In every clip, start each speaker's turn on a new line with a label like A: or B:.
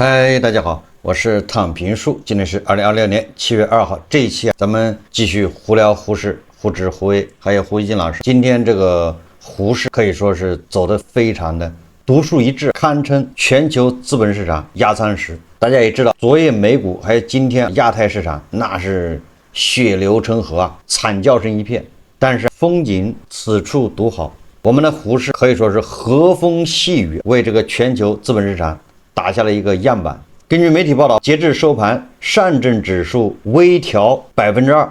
A: 嗨，大家好，我是躺平树，今天是2026年7月2号。这一期咱们继续胡聊胡适、胡直、胡威，还有胡一金老师。今天这个胡适可以说是走得非常的独树一帜，堪称全球资本市场压舱石。大家也知道，昨夜美股还有今天亚太市场，那是血流成河啊，惨叫声一片。但是风景此处独好，我们的胡适可以说是和风细雨，为这个全球资本市场打下了一个样板。根据媒体报道，截至收盘，上证指数微调2%，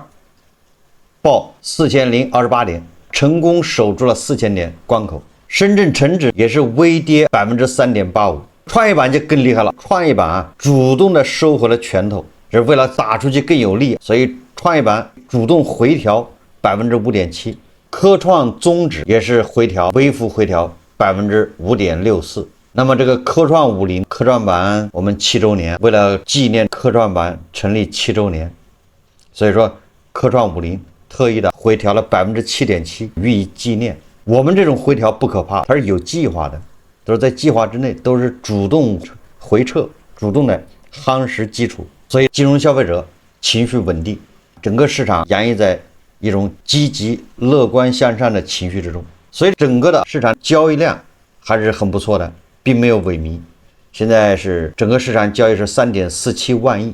A: 报4028点，成功守住了4000点关口。深圳成指也是微跌3.85%。创业板就更厉害了，创业板主动的收回了拳头，是为了打出去更有力，所以创业板主动回调5.7%。科创综指也是回调，微幅回调5.64%。那么这个科创50，科创板我们7周年，为了纪念科创板成立7周年，所以说科创50特意的回调了7.7%，予以纪念。我们这种回调不可怕，它是有计划的，都是在计划之内，都是主动回撤，主动的夯实基础。所以金融消费者情绪稳定，整个市场洋溢在一种积极乐观向上的情绪之中，所以整个的市场交易量还是很不错的，并没有萎靡。现在是整个市场交易是3.47万亿，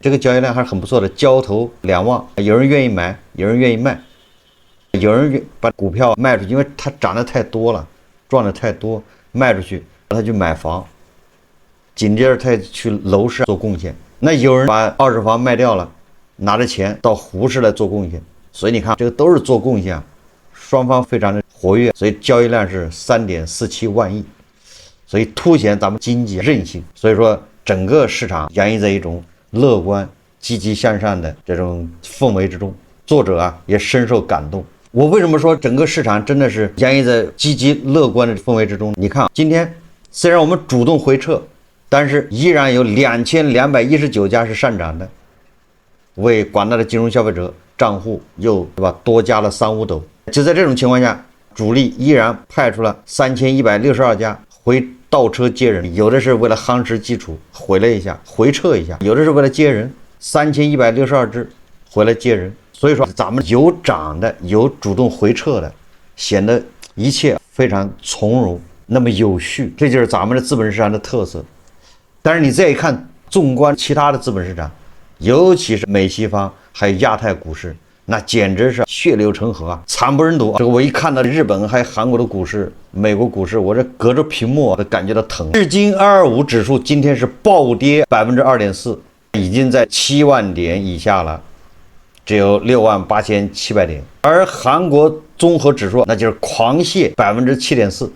A: 这个交易量还是很不错的，交投2万，有人愿意买，有人愿意卖，有人把股票卖出去，因为它涨得太多了，赚得太多，卖出去他去买房，紧接着他去楼市做贡献。那有人把二手房卖掉了，拿着钱到胡适来做贡献。所以你看，这个都是做贡献，双方非常的活跃，所以交易量是3.47万亿，所以凸显咱们经济韧性。所以说，整个市场洋溢在一种乐观、积极向上的这种氛围之中。作者也深受感动。我为什么说整个市场真的是洋溢在积极乐观的氛围之中？你看，今天虽然我们主动回撤，但是依然有2219家是上涨的，为广大的金融消费者账户又多加了3-5斗。就在这种情况下，主力依然派出了3162家回倒车接人，有的是为了夯实基础回了一下，回撤一下，有的是为了接人，3162只回来接人。所以说咱们有涨的，有主动回撤的，显得一切非常从容，那么有序，这就是咱们的资本市场的特色。但是你再一看，纵观其他的资本市场，尤其是美西方还有亚太股市，那简直是血流成河惨不忍睹。这个我一看到日本还有韩国的股市、美国股市，我这隔着屏幕都感觉到疼。日经225指数今天是暴跌2.4%，已经在7万点以下了，只有68700点。而韩国综合指数那就是狂泻7.4%，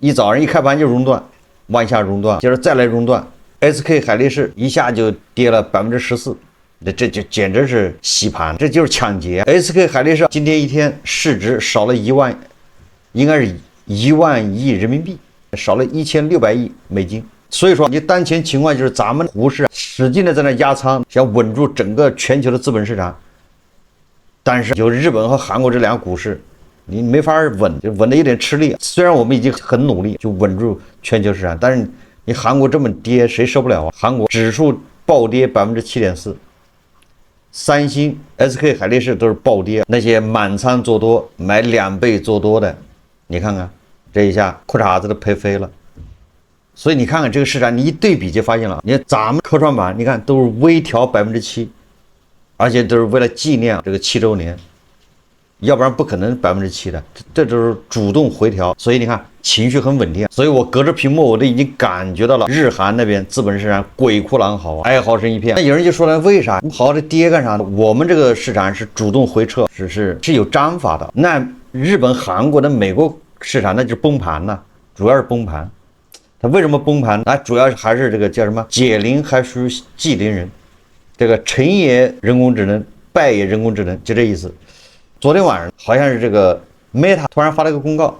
A: 一早上一开盘就熔断，往下熔断，接着再来熔断。SK 海力士一下就跌了14%，这就简直是洗盘，这就是抢劫。SK 海力士今天一天市值少了1万，应该是1万亿人民币，少了1600亿美金。所以说，你当前情况就是咱们胡适使劲的在那压仓，想稳住整个全球的资本市场。但是有日本和韩国这两个股市，你没法稳，就稳的有点吃力。虽然我们已经很努力就稳住全球市场，但是你韩国这么跌，谁受不了啊？韩国指数暴跌7.4%，三星、SK 海力士都是暴跌。那些满仓做多、买2倍做多的，你看看这一下裤衩子都赔飞了。所以你看看这个市场，你一对比就发现了，你看咱们科创板，你看都是微调7%，而且都是为了纪念这个7周年，要不然不可能7%的，这都是主动回调。所以你看情绪很稳定。所以我隔着屏幕我都已经感觉到了日韩那边资本市场鬼哭狼嚎哀嚎声一片。那有人就说了，为啥你好好的跌干啥呢？我们这个市场是主动回撤，是有章法的。那日本、韩国的美国市场那就是崩盘了，主要是崩盘。它为什么崩盘？主要还是这个叫什么解铃还须系铃人，这个成也人工智能，败也人工智能，就这意思。昨天晚上好像是这个 Meta 突然发了个公告，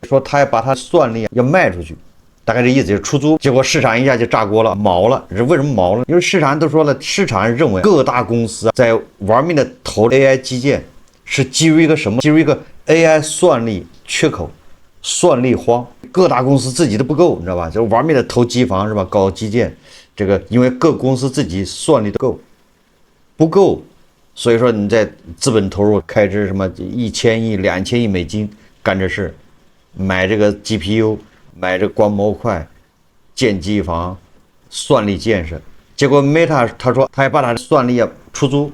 A: 说他要把他算力要卖出去，大概这意思就是出租。结果市场一下就炸锅了，毛了。为什么毛了？因为市场都说了，市场认为各大公司在玩命的投 AI 基建，是基于一个什么？基于一个 AI 算力缺口、算力荒。各大公司自己都不够，你知道吧？就玩命的投机房是吧？搞基建，这个因为各公司自己算力都不够，所以说你在资本投入开支什么1000亿、2000亿美金干这事，买这个 GPU， 买这个光模块，建机房，算力建设。结果 Meta 他说他还把他的算力出租，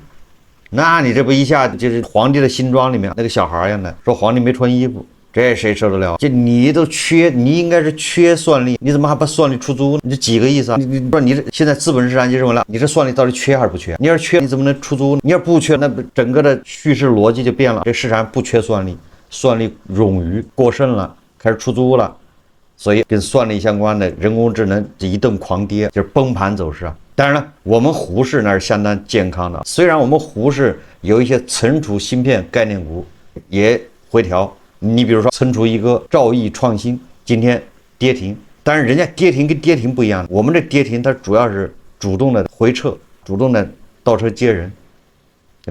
A: 那你这不一下就是皇帝的新装里面那个小孩一样的，说皇帝没穿衣服，这谁受得了？就你都缺，你应该是缺算力，你怎么还把算力出租？你这几个意思啊？你不是你这现在资本市场就认为了，你这算力到底缺还是不缺？你要是缺，你怎么能出租？你要不缺，那整个的叙事逻辑就变了。这市场不缺算力，算力冗余过剩了，开始出租了，所以跟算力相关的人工智能这一顿狂跌，就是崩盘走势啊。当然了，我们胡适那是相当健康的，虽然我们胡适有一些存储芯片概念股也回调，你比如说存储一个兆易创新今天跌停，但是人家跌停跟跌停不一样，我们这跌停它主要是主动的回撤，主动的倒车接人，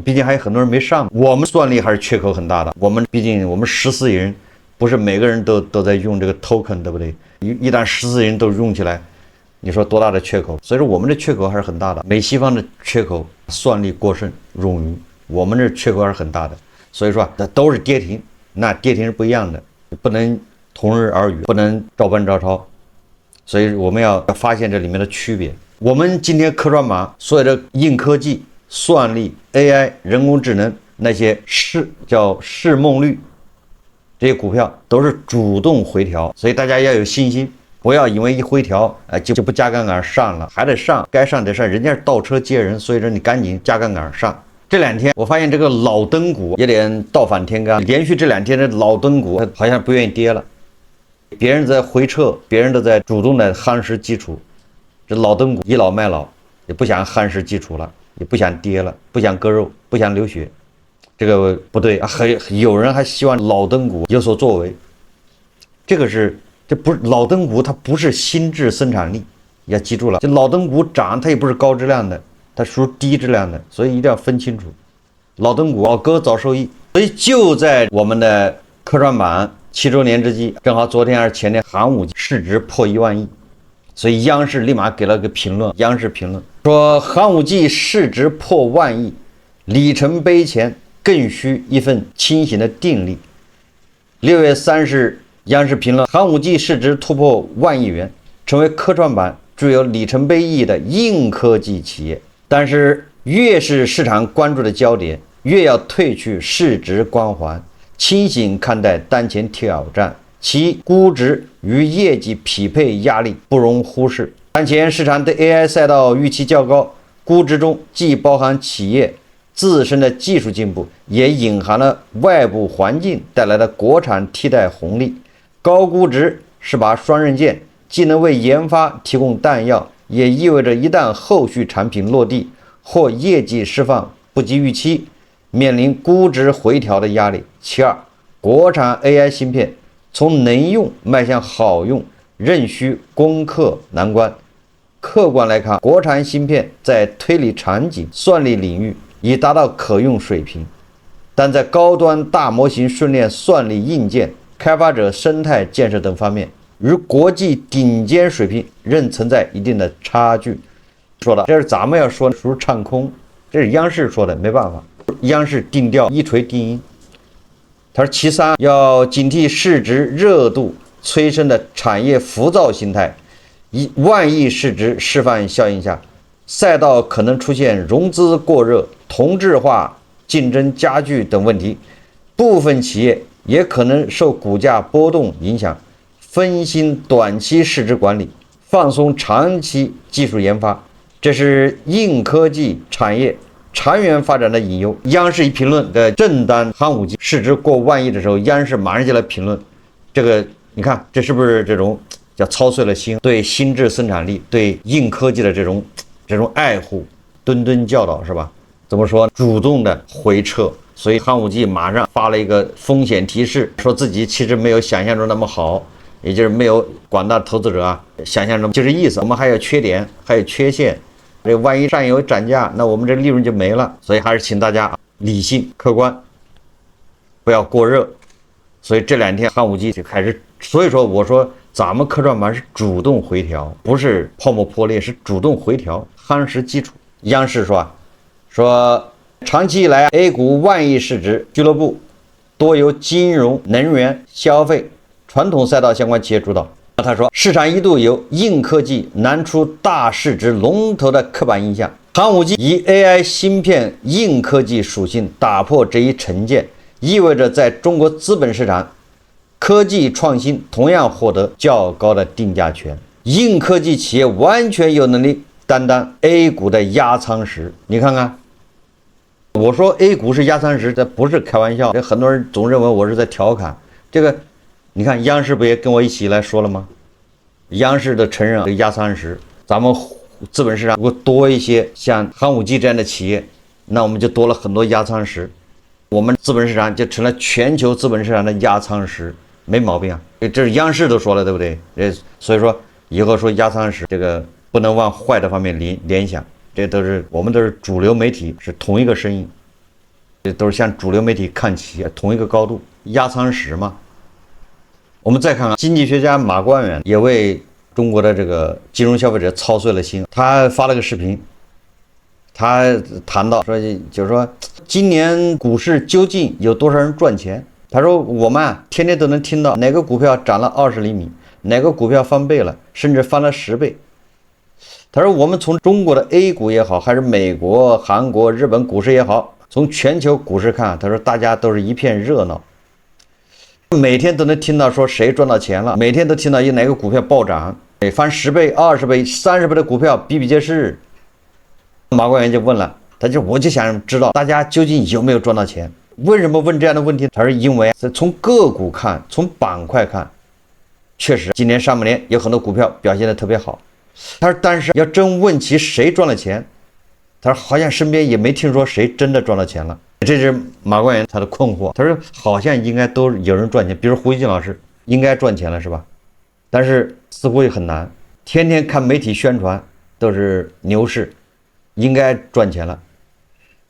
A: 毕竟还有很多人没上，我们算力还是缺口很大的。我们毕竟我们14亿人，不是每个人都在用这个 token， 对不对？一旦14亿人都用起来，你说多大的缺口？所以说我们这缺口还是很大的。美西方的缺口算力过剩冗余，我们这缺口还是很大的。所以说这都是跌停，那跌停是不一样的，不能同日而语，不能照搬照抄。所以我们要发现这里面的区别。我们今天科创板所有的硬科技、算力、AI、人工智能那些叫市梦率，这些股票都是主动回调，所以大家要有信心。不要因为一回调，就不加杠杆上了，还得上，该上得上，人家是倒车接人，所以说你赶紧加杠杆上。这2天我发现这个老登股有点倒反天罡，连续这2天的老登股它好像不愿意跌了，别人在回撤，别人都在主动的夯实基础，这老登股倚老卖老，也不想夯实基础了，也不想跌了，不想割肉，不想流血，这个不对啊，有人还希望老登股有所作为，这不是老登股，它不是新质生产力，要记住了。这老登股涨，它也不是高质量的，它属于低质量的，所以一定要分清楚。老登股老割早受益，所以就在我们的科创板7周年之际，正好昨天还是前天，寒武纪市值破1万亿，所以央视立马给了个评论，央视评论说寒武纪市值破1万亿，里程碑前更需一份清醒的定力。6月30日。央视评论：寒武纪市值突破1万亿元，成为科创板具有里程碑意义的硬科技企业。但是，越是市场关注的焦点，越要褪去市值光环，清醒看待当前挑战。其估值与业绩匹配压力不容忽视。当前市场对 AI 赛道预期较高，估值中既包含企业自身的技术进步，也隐含了外部环境带来的国产替代红利。高估值是把双刃剑，既能为研发提供弹药，也意味着一旦后续产品落地或业绩释放不及预期，面临估值回调的压力。其二，国产 AI 芯片从能用迈向好用，仍需攻克难关。客观来看，国产芯片在推理场景、算力领域已达到可用水平，但在高端大模型训练、算力硬件、开发者生态建设等方面，与国际顶尖水平仍存在一定的差距。说的这是咱们要说的，属于唱空，这是央视说的，没办法，央视定调一锤定音。他说，其三，要警惕市值热度催生的产业浮躁心态。1万亿市值示范效应下，赛道可能出现融资过热、同质化、竞争加剧等问题，部分企业也可能受股价波动影响，分心短期市值管理，放松长期技术研发，这是硬科技产业长远发展的隐忧。央视一评论的正当寒武纪市值过1万亿的时候，央视马上就来评论这个，你看这是不是这种叫操碎了心，对新质生产力、对硬科技的这种爱护，谆谆教导，是吧？怎么说？主动的回撤。所以寒武纪马上发了一个风险提示，说自己其实没有想象中那么好，也就是没有广大投资者想象中就这意思。我们还有缺点，还有缺陷，这万一上游涨价，那我们这利润就没了。所以还是请大家理性客观，不要过热。所以这2天寒武纪就开始，所以说我说咱们科创板是主动回调，不是泡沫破裂，是主动回调，夯实基础。央视说长期以来 A 股万亿市值俱乐部多由金融、能源、消费、传统赛道相关企业主导。他说市场一度由硬科技难出大市值龙头的刻板印象，寒武纪以 AI 芯片硬科技属性打破这一成见，意味着在中国资本市场，科技创新同样获得较高的定价权，硬科技企业完全有能力担当 A 股的压舱石。你看看，我说 A 股是压舱石，这不是开玩笑，这很多人总认为我是在调侃这个。你看央视不也跟我一起来说了吗？央视的承认这个压舱石，咱们资本市场如果多一些像寒武纪这样的企业，那我们就多了很多压舱石，我们资本市场就成了全球资本市场的压舱石，没毛病啊。这是央视都说了，对不对？所以说以后说压舱石，这个不能往坏的方面联想，这都是我们都是主流媒体，是同一个声音，这都是向主流媒体看齐，同一个高度，压舱石嘛。我们再看看经济学家马光远也为中国的这个金融消费者操碎了心，他发了个视频，他谈到说，就是说今年股市究竟有多少人赚钱？他说我们天天都能听到哪个股票涨了20厘米，哪个股票翻倍了，甚至翻了10倍。他说我们从中国的 A 股也好，还是美国、韩国、日本股市也好，从全球股市看，他说大家都是一片热闹。每天都能听到说谁赚到钱了，每天都听到有哪个股票暴涨，翻10倍、20倍、30倍的股票比比皆是。马光远就问了，我就想知道大家究竟有没有赚到钱？为什么问这样的问题？他说因为从个股看，从板块看，确实今年上半年有很多股票表现得特别好。他说但是要真问起谁赚了钱，他说好像身边也没听说谁真的赚了钱了。这是马光远他的困惑，他说好像应该都有人赚钱，比如胡一金老师应该赚钱了是吧？但是似乎也很难，天天看媒体宣传都是牛市，应该赚钱了，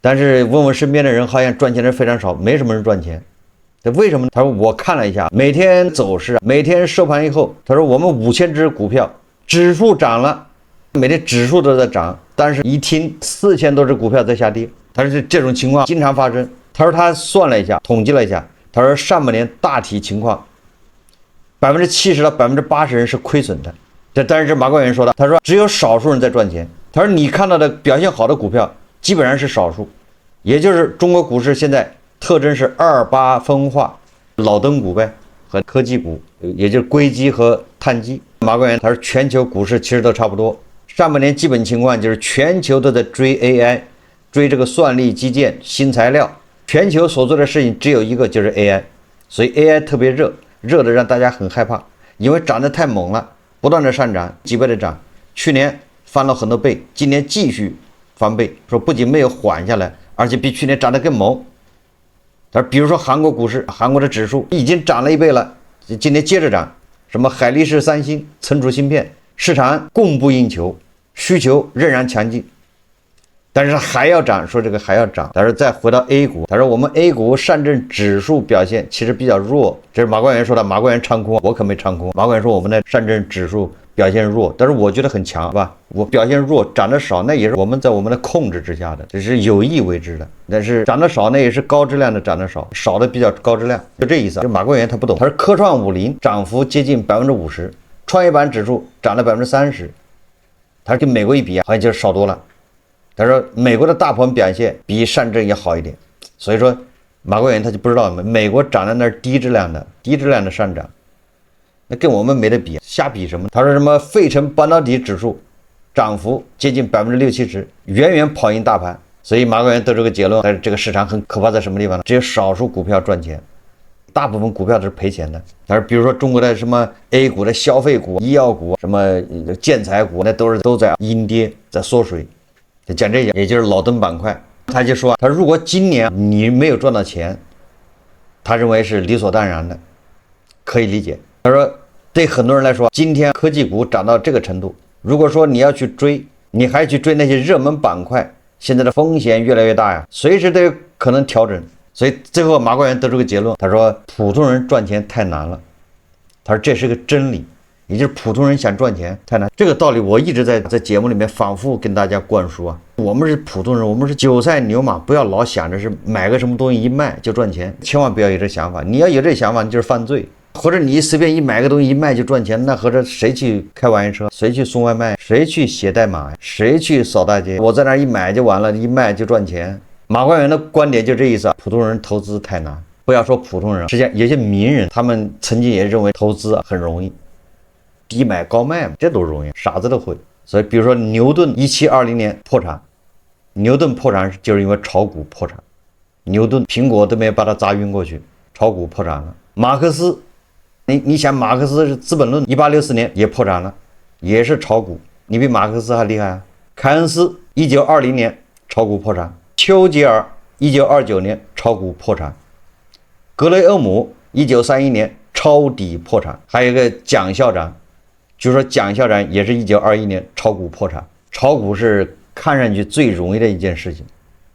A: 但是问问身边的人，好像赚钱的人非常少，没什么人赚钱。这为什么？他说我看了一下每天走势，每天收盘以后，他说我们5000只股票指数涨了，每天指数都在涨，但是一听4000多只股票在下跌。他说这种情况经常发生。他说他算了一下，统计了一下，他说上半年大体情况，70%到80%人是亏损的。但是这马光远说的，他说只有少数人在赚钱。他说你看到的表现好的股票基本上是少数，也就是中国股市现在特征是28分化，老登股呗和科技股，也就是硅基和碳基。马光远他说全球股市其实都差不多，上半年基本情况就是全球都在追 AI。追这个算力基建新材料，全球所做的事情只有一个，就是 AI， 所以 AI 特别热的让大家很害怕，因为涨得太猛了，不断的上涨，几倍的涨，去年翻了很多倍，今年继续翻倍，说不仅没有缓下来，而且比去年涨得更猛。他说比如说韩国股市，韩国的指数已经涨了1倍了，今年接着涨，什么海力士、三星存储芯片，市场供不应求，需求仍然强劲。但是还要涨，说这个还要涨。他说再回到 A 股，他说我们 A 股上证指数表现其实比较弱，这是马光远说的。马光远唱空，我可没唱空。马光远说我们的上证指数表现弱，但是我觉得很强，是吧？我表现弱，涨得少，那也是我们在我们的控制之下的，这是有意为之的。但是涨得少，那也是高质量的涨得少，少的比较高质量，就这意思。这马光远他不懂，他说科创50涨幅接近50%，创业板指数涨了30%，他说跟美国一比啊，好像就是少多了。他说美国的大盘表现比上证也好一点，所以说马光远他就不知道美国涨在那儿低质量的上涨，那跟我们没得比，瞎比什么？他说什么费城半导体指数涨幅接近60%-70%，远远跑赢大盘。所以马光远得出个结论，但是这个市场很可怕在什么地方呢？只有少数股票赚钱，大部分股票都是赔钱的。但是比如说中国的什么 A 股的消费股、医药股、什么建材股，那都在阴跌，在缩水。讲这些，也就是老登板块。他就说，他如果今年你没有赚到钱，他认为是理所当然的，可以理解。他说对很多人来说，今天科技股涨到这个程度，如果说你要去追，你还去追那些热门板块，现在的风险越来越大呀，随时都有可能调整。所以最后马关元得出个结论，他说普通人赚钱太难了，他说这是个真理，也就是普通人想赚钱太难。这个道理我一直在节目里面反复跟大家灌输啊。我们是普通人，我们是韭菜牛马，不要老想着是买个什么东西一卖就赚钱，千万不要有这想法。你要有这想法，你就是犯罪。或者你随便一买个东西一卖就赚钱，那合着谁去开玩笑车，谁去送外卖，谁去写代码，谁去扫大街？我在那一买就完了，一卖就赚钱。马关元的观点就这意思啊，普通人投资太难。不要说普通人，实际上有些名人，他们曾经也认为投资很容易，低买高卖这都容易，傻子都会。所以比如说牛顿1720年破产，牛顿破产就是因为炒股破产，牛顿苹果都没把他砸晕过去，炒股破产了。马克思，你想马克思是《资本论》1864年也破产了，也是炒股，你比马克思还厉害啊。凯恩斯1920年炒股破产，丘吉尔1929年炒股破产，格雷厄姆1931年抄底破产，还有一个蒋校长，据说蒋校长也是1921年炒股破产。炒股是看上去最容易的一件事情，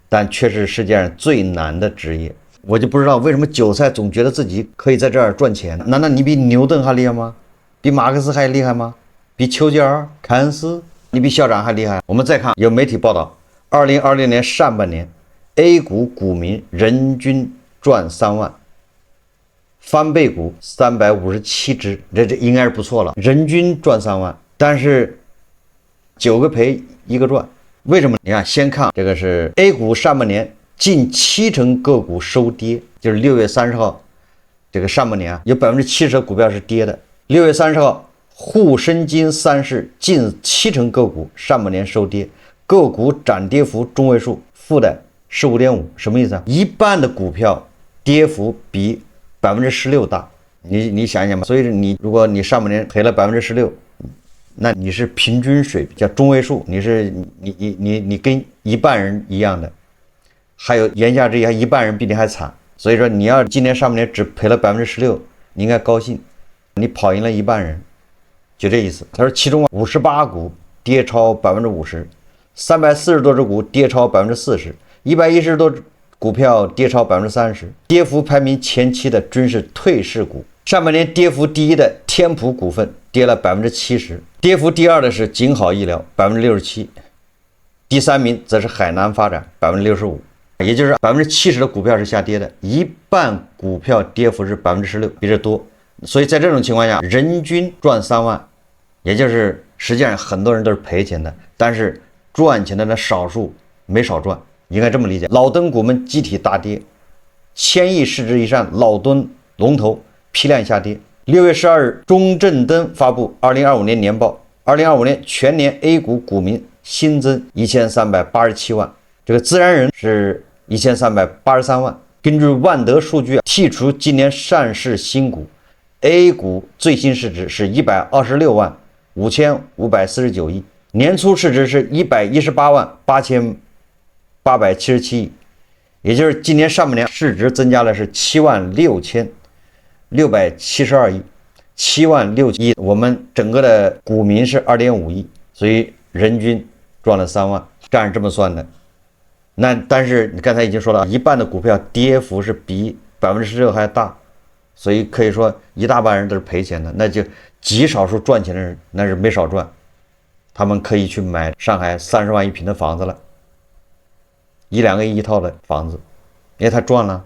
A: 但却是世界上最难的职业。我就不知道为什么韭菜总觉得自己可以在这儿赚钱，难道你比牛顿还厉害吗？比马克思还厉害吗？比丘吉尔、凯恩斯，你比校长还厉害？我们再看有媒体报道，2020年上半年 A 股股民人均赚3万，翻倍股357只，这应该是不错了，人均赚3万，但是9个赔1个赚，为什么？你看，先看这个是 A 股上半年近70%个股收跌，就是6月30号这个上半年啊，有70%的股票是跌的。6月30号，沪深金三市近70%个股上半年收跌，个股涨跌幅中位数负的15.5，什么意思啊？一半的股票跌幅比16%大，你想想吧。所以如果你上半年赔了16%，那你是平均水平，叫中位数，你跟一半人一样的。还有言下之意，还一半人比你还惨。所以说你要今年上半年只赔了16%，你应该高兴，你跑赢了一半人，就这意思。他说其中58股跌超50%，340多只股跌超40%，110多只股票跌超30%，跌幅排名前期的均是退市股。上半年跌幅第一的天普股份跌了70%，跌幅第二的是景好医疗67%，第三名则是海南发展65%，也就是70%的股票是下跌的，一半股票跌幅是16%，比这多。所以在这种情况下，人均赚3万，也就是实际上很多人都是赔钱的，但是赚钱的那少数没少赚，应该这么理解。老灯股们集体大跌，1000亿市值以上老灯龙头批量下跌。6月12日，中证灯发布2025年年报，2025年全年 A 股股民新增1387万，这个自然人是1383万。根据万德数据，剔除今年上市新股 ，A 股最新市值是126万5549亿，年初市值是118万8877亿，也就是今年上半年市值增加了是76672亿，76000亿，我们整个的股民是2.5亿，所以人均赚了3万，这样这么算的。那但是你刚才已经说了，一半的股票跌幅是比16%还大，所以可以说一大半人都是赔钱的，那就极少数赚钱的人那是没少赚，他们可以去买上海30万一平的房子了，1-2个亿一套的房子，因为他赚了。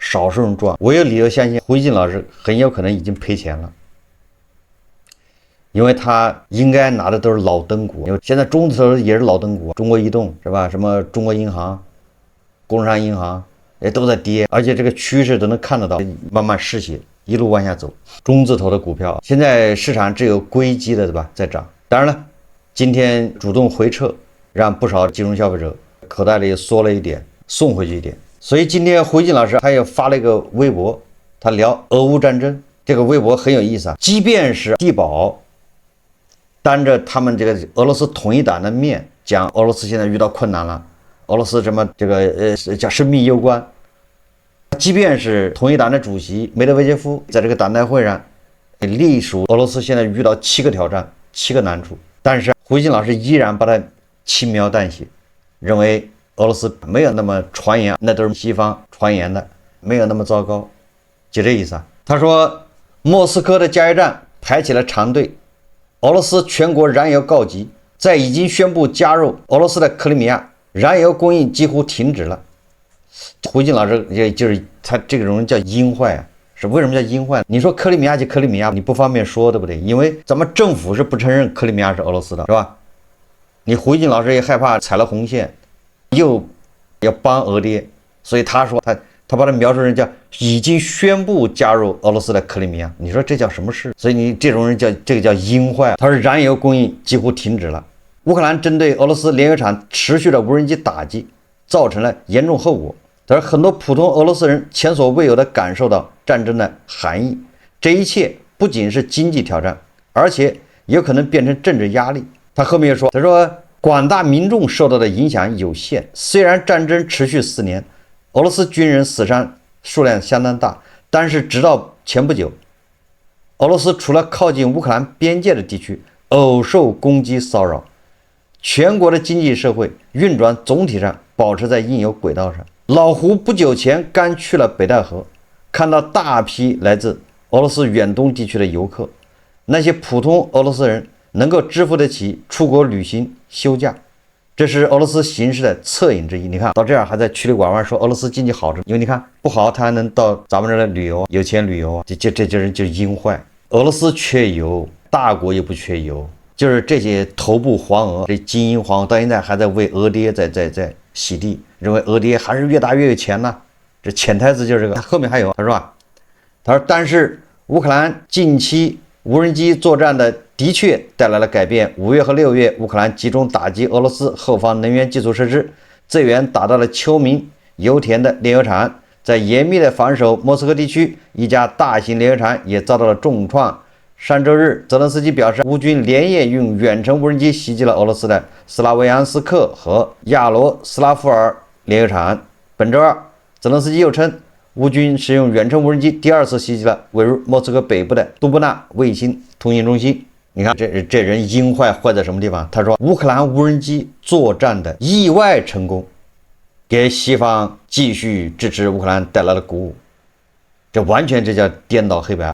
A: 少数人赚，我有理由相信胡一金老师很有可能已经赔钱了，因为他应该拿的都是老灯股，因为现在中字头也是老灯股，中国移动是吧？什么中国银行、工商银行也都在跌，而且这个趋势都能看得到，慢慢失血，一路往下走。中字头的股票现在市场只有硅基的对吧在涨，当然了，今天主动回撤，让不少金融消费者口袋里缩了一点，送回去一点。所以今天胡一金老师他也发了一个微博，他聊俄乌战争，这个微博很有意思啊。即便是地保当着他们这个俄罗斯统一党的面讲俄罗斯现在遇到困难了，俄罗斯什么这个叫生命攸关，即便是统一党的主席梅德韦杰夫在这个党代会上隶属俄罗斯现在遇到7个挑战、7个难处，但是胡一金老师依然把它轻描淡写，认为俄罗斯没有那么传言，那都是西方传言的，没有那么糟糕，就这意思啊。他说，莫斯科的加油站排起了长队，俄罗斯全国燃油告急，在已经宣布加入俄罗斯的克里米亚，燃油供应几乎停止了。胡静老师也就是他这种人叫阴坏啊，是为什么叫阴坏？你说克里米亚就克里米亚，你不方便说，对不对？因为咱们政府是不承认克里米亚是俄罗斯的，是吧？你胡静老师也害怕踩了红线，又要帮俄爹，所以他说他把它描述成叫已经宣布加入俄罗斯的克里米亚，你说这叫什么事？所以你这种人叫这个叫阴坏。他说燃油供应几乎停止了，乌克兰针对俄罗斯炼油厂持续的无人机打击，造成了严重后果。但是很多普通俄罗斯人前所未有的感受到战争的含义，这一切不仅是经济挑战，而且有可能变成政治压力。他后面又说，他说广大民众受到的影响有限，虽然战争持续4年，俄罗斯军人死伤数量相当大，但是直到前不久，俄罗斯除了靠近乌克兰边界的地区偶受攻击骚扰，全国的经济社会运转总体上保持在应有轨道上。老胡不久前刚去了北戴河，看到大批来自俄罗斯远东地区的游客，那些普通俄罗斯人能够支付得起出国旅行休假，这是俄罗斯形势的侧影之一。你看到这样还在曲里拐弯说俄罗斯经济好着，因为你看不好他还能到咱们这儿来旅游，有钱旅游啊，这人就阴坏。俄罗斯缺油，大国又不缺油，就是这些头部黄俄，这精英黄俄到现在还在为俄爹在洗地，认为俄爹还是越大越有钱呢。这潜台词就是这个。后面还有他说啊，他说但是乌克兰近期无人机作战的确带来了改变。5月和6月，乌克兰集中打击俄罗斯后方能源基础设施，资源打到了丘明油田的炼油厂。在严密的防守莫斯科地区，一家大型炼油厂也遭到了重创。上周日，泽连斯基表示，乌军连夜用远程无人机袭击了俄罗斯的斯拉维扬斯克和亚罗斯拉夫尔炼油厂。本周二，泽连斯基又称，乌军使用远程无人机第2次袭击了位于莫斯科北部的杜布纳卫星通信中心。你看这人阴坏在什么地方？他说，乌克兰无人机作战的意外成功，给西方继续支持乌克兰带来了鼓舞。这完全这叫颠倒黑白，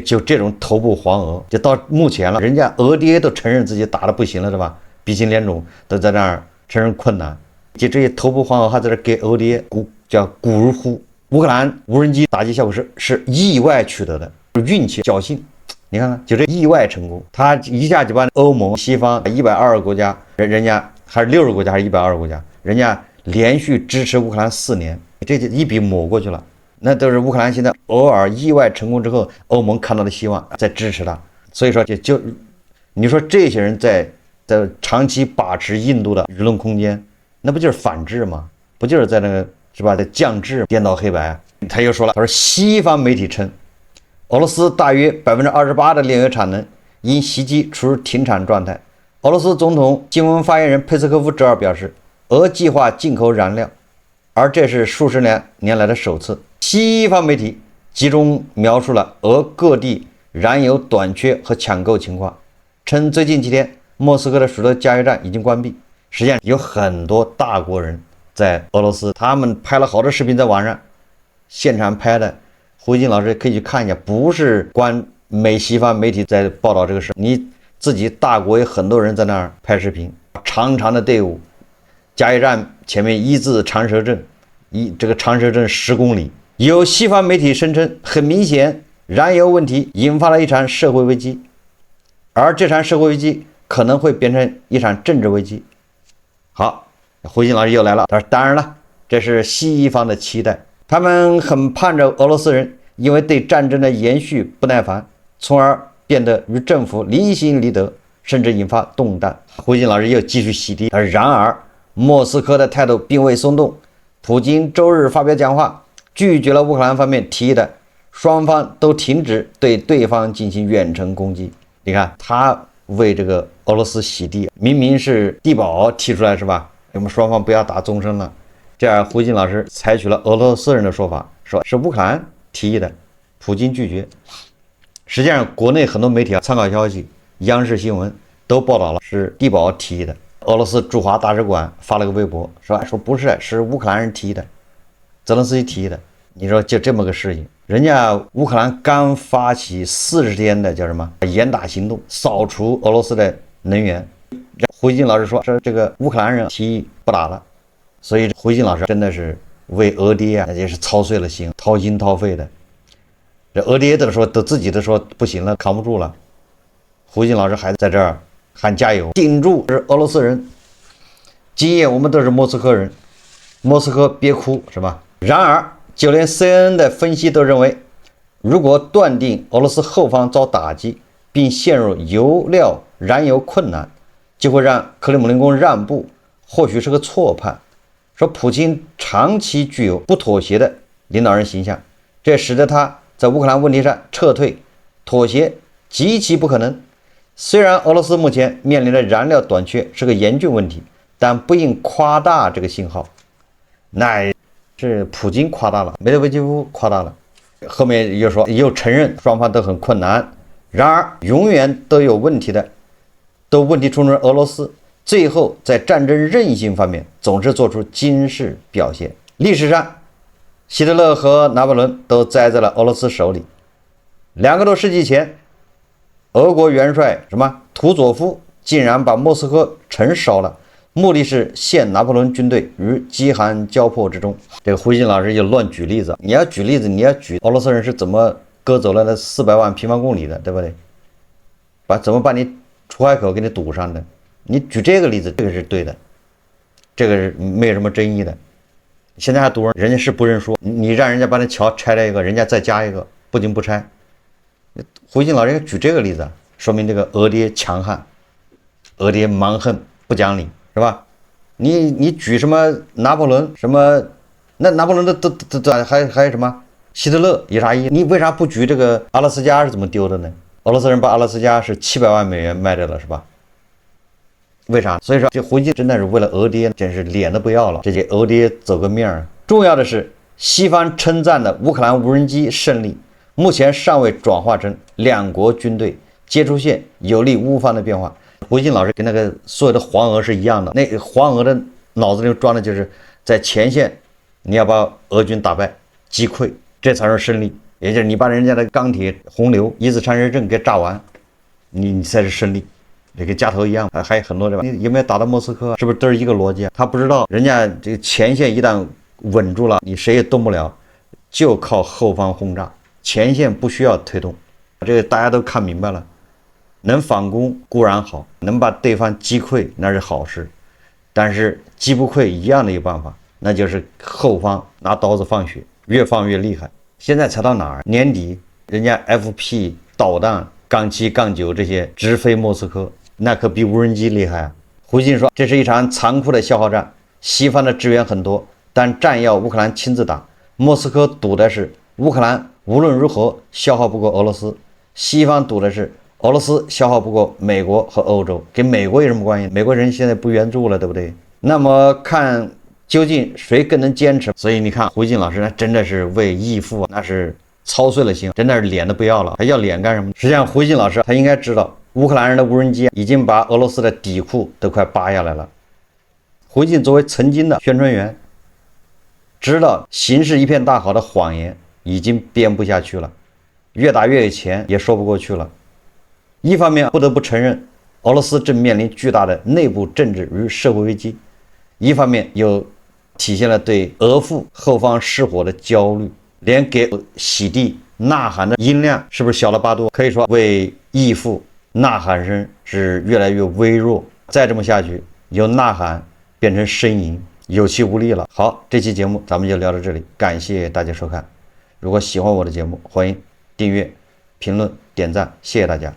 A: 就这种头部黄俄，就到目前了，人家俄爹都承认自己打得不行了，对吧？鼻青脸肿都在那儿承认困难，就这些头部黄俄还在这给俄爹叫鼓如呼。乌克兰无人机打击效果是意外取得的，运气侥幸。你看看，就这意外成功，他一下就把欧盟、西方120个国家，人家还是60个国家，还是120个国家，人家连续支持乌克兰4年，这就一笔抹过去了。那都是乌克兰现在偶尔意外成功之后，欧盟看到了希望，在支持他。所以说就你说这些人在长期把持印度的舆论空间，那不就是反制吗？不就是在那个是吧？在降智、颠倒黑白。他又说了，他说西方媒体称，俄罗斯大约28%的炼油产能因袭击处于停产状态。俄罗斯总统新闻发言人佩斯科夫周二表示，俄计划进口燃料，而这是数十年来的首次。西方媒体集中描述了俄各地燃油短缺和抢购情况，称最近几天莫斯科的许多加油站已经关闭。实际上有很多大国人在俄罗斯，他们拍了好多视频在网上现场拍的，胡金老师可以去看一下，不是光西方媒体在报道这个事，你自己大国有很多人在那儿拍视频，长长的队伍，加油站前面一字长蛇阵，这个长蛇阵10公里。有西方媒体声称，很明显，燃油问题引发了一场社会危机，而这场社会危机可能会变成一场政治危机。好，胡金老师又来了，他说：“当然了，这是西方的期待，他们很盼着俄罗斯人因为对战争的延续不耐烦，从而变得与政府离心离德，甚至引发动荡。”胡金老师又继续洗地，然而莫斯科的态度并未松动，普京周日发表讲话，拒绝了乌克兰方面提议的双方都停止对对方进行远程攻击。你看他为这个俄罗斯洗地，明明是地保提出来是吧？我们双方不要打纵深了。这样胡金老师采取了俄罗斯人的说法，说是乌克兰提议的，普京拒绝。实际上国内很多媒体参考消息、央视新闻都报道了是地保提议的。俄罗斯驻华大使馆发了个微博，说不是，是乌克兰人提的，泽连斯基提的。你说就这么个事情，人家乌克兰刚发起40天的叫什么严打行动，扫除俄罗斯的能源。胡锡进老师说这个乌克兰人提议不打了，所以胡锡进老师真的是为俄爹啊，也是操碎了心，掏心掏肺的。这俄爹都自己都说不行了，扛不住了。胡锡进老师还在这儿喊加油，顶住！是俄罗斯人，今夜我们都是莫斯科人，莫斯科别哭，是吧？然而，就连 CNN 的分析都认为，如果断定俄罗斯后方遭打击，并陷入燃油困难，就会让克里姆林宫让步，或许是个错判。说普京长期具有不妥协的领导人形象，这使得他在乌克兰问题上撤退、妥协极其不可能。虽然俄罗斯目前面临的燃料短缺是个严峻问题，但不应夸大这个信号。那是普京夸大了，梅德韦杰夫夸大了。后面又承认双方都很困难，然而永远都有问题的，都问题出在俄罗斯。最后在战争韧性方面总是做出惊世表现。历史上，希特勒和拿破仑都栽在了俄罗斯手里。2个多世纪前，俄国元帅图佐夫竟然把莫斯科城烧了，目的是陷拿破仑军队于饥寒交迫之中。这个胡锡进老师就乱举例子，你要举例子，你要举俄罗斯人是怎么割走了那400万平方公里的，对不对？怎么把你出海口给你堵上的？你举这个例子，这个是对的，这个是没有什么争议的。现在还堵人家是不认输，你让人家把那桥拆了一个，人家再加一个，不仅不拆。胡锡进老师举这个例子，说明这个俄爹强悍，俄爹蛮横不讲理，是吧？你举什么拿破仑那拿破仑都还有什么希特勒有啥意义？你为啥不举这个阿拉斯加是怎么丢的呢？俄罗斯人把阿拉斯加是700万美元卖掉了，是吧？为啥？所以说这胡锡进真的是为了俄爹，真是脸都不要了，这些俄爹走个面儿。重要的是，西方称赞的乌克兰无人机胜利，目前尚未转化成两国军队接触线有利乌方的变化。胡锡进老师跟那个所有的黄俄是一样的，那黄俄的脑子里装的就是在前线你要把俄军打败击溃，这才是胜利。也就是你把人家的钢铁洪流一次产生症给炸完，你才是胜利。也跟加头一样，还有很多对吧？你有没有打到莫斯科？是不是都是一个逻辑啊？他不知道人家这个前线一旦稳住了，你谁也动不了，就靠后方轰炸，前线不需要推动。这个大家都看明白了，能反攻固然好，能把对方击溃那是好事，但是击不溃一样的一个办法，那就是后方拿刀子放血，越放越厉害。现在才到哪儿？年底人家 FP 导弹杠7杠9这些直飞莫斯科，那可比无人机厉害啊！胡锡进说，这是一场残酷的消耗战，西方的支援很多，但战要乌克兰亲自打。莫斯科赌的是乌克兰无论如何消耗不过俄罗斯，西方赌的是俄罗斯消耗不过美国和欧洲。跟美国有什么关系？美国人现在不援助了，对不对？那么看究竟谁更能坚持？所以你看胡锡进老师呢，真的是为义父，那是操碎了心，真的是脸都不要了，还要脸干什么？实际上胡锡进老师他应该知道，乌克兰人的无人机已经把俄罗斯的底库都快扒下来了。胡锡进作为曾经的宣传员，知道形势一片大好的谎言已经编不下去了，越打越有钱也说不过去了。一方面不得不承认俄罗斯正面临巨大的内部政治与社会危机，一方面又体现了对俄父后方失火的焦虑，连给洗地呐喊的音量是不是小了8度？可以说为义父呐喊声是越来越微弱，再这么下去，由呐喊变成呻吟，有气无力了。好，这期节目咱们就聊到这里，感谢大家收看。如果喜欢我的节目，欢迎订阅、评论、点赞，谢谢大家。